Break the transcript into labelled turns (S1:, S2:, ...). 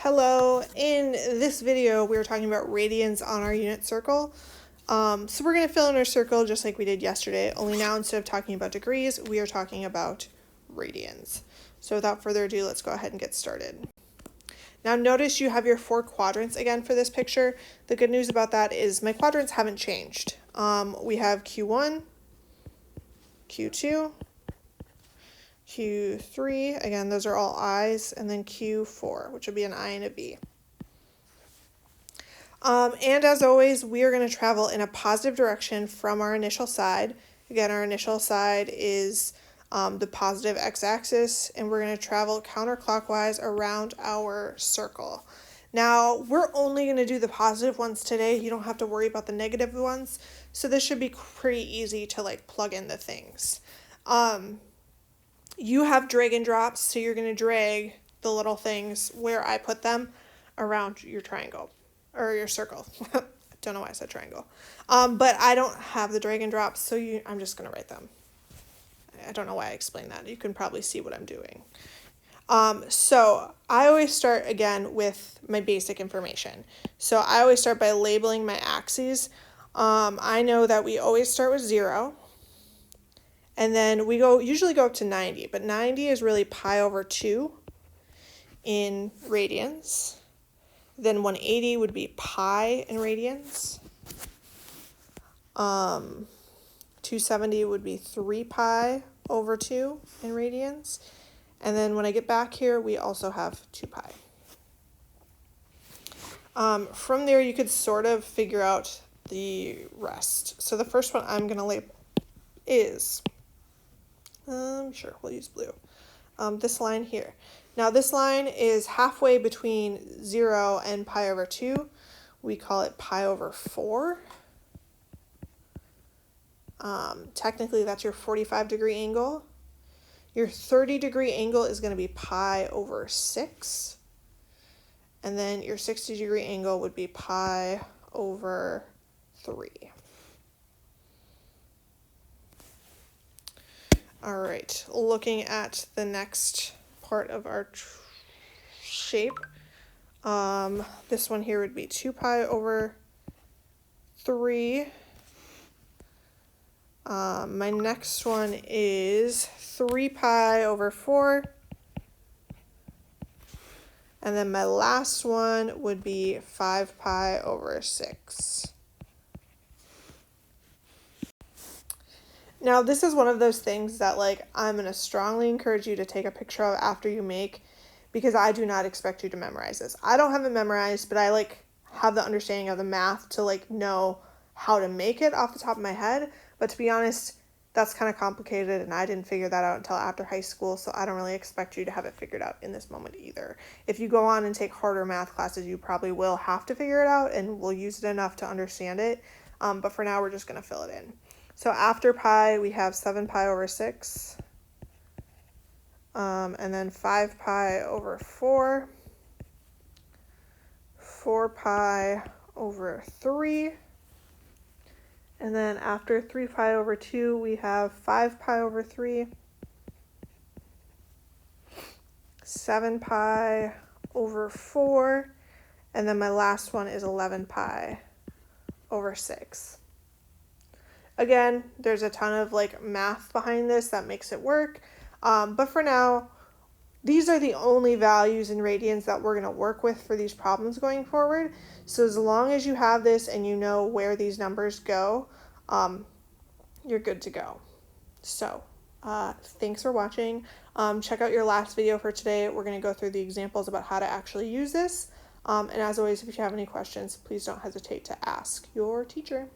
S1: Hello, in this video we are talking about radians on our unit circle. So we're going to fill in our circle just like we did yesterday, only now instead of talking about degrees, we are talking about radians. So without further ado, let's go ahead and get started. Now notice you have your 4 quadrants again for this picture. The good news about that is my quadrants haven't changed. We have Q1, Q2, Q3, again, those are all I's, and then Q4, which would be an I and a B. And as always, we are going to travel in a positive direction from our initial side. Again, our initial side is the positive x-axis, and we're going to travel counterclockwise around our circle. Now, we're only going to do the positive ones today. You don't have to worry about the negative ones, so this should be pretty easy to plug in the things. You have drag and drops, so you're going to drag the little things where I put them around your triangle, or your circle. I don't know why I said triangle. But I don't have the drag and drops, so I'm just going to write them. I don't know why I explained that. You can probably see what I'm doing. So I always start again with my basic information. So I always start by labeling my axes. I know that we always start with 0. And then we usually go up to 90, but 90 is really pi over 2 in radians. Then 180 would be pi in radians. 270 would be 3 pi over 2 in radians. And then when I get back here, we also have 2 pi. From there, you could sort of figure out the rest. So the first one I'm going to label is... sure, we'll use blue. This line here. Now this line is halfway between 0 and pi over 2. We call it pi over 4. Technically that's your 45-degree angle. Your 30-degree angle is going to be pi over 6. And then your 60-degree angle would be pi over 3. All right, looking at the next part of our shape, this one here would be 2 pi over 3. My next one is 3 pi over 4. And then my last one would be 5 pi over 6. Now, this is one of those things that I'm going to strongly encourage you to take a picture of after you make, because I do not expect you to memorize this. I don't have it memorized, but I have the understanding of the math to know how to make it off the top of my head. But to be honest, that's kind of complicated, and I didn't figure that out until after high school, so I don't really expect you to have it figured out in this moment either. If you go on and take harder math classes, you probably will have to figure it out, and we'll use it enough to understand it. But for now, we're just going to fill it in. So after pi, we have 7 pi over 6, and then 5 pi over 4, 4 pi over 3, and then after 3 pi over 2, we have 5 pi over 3, 7 pi over 4, and then my last one is 11 pi over 6. Again, there's a ton of math behind this that makes it work, but for now, these are the only values in radians that we're going to work with for these problems going forward. So as long as you have this and you know where these numbers go, you're good to go. So thanks for watching. Check out your last video for today. We're going to go through the examples about how to actually use this. And as always, if you have any questions, please don't hesitate to ask your teacher.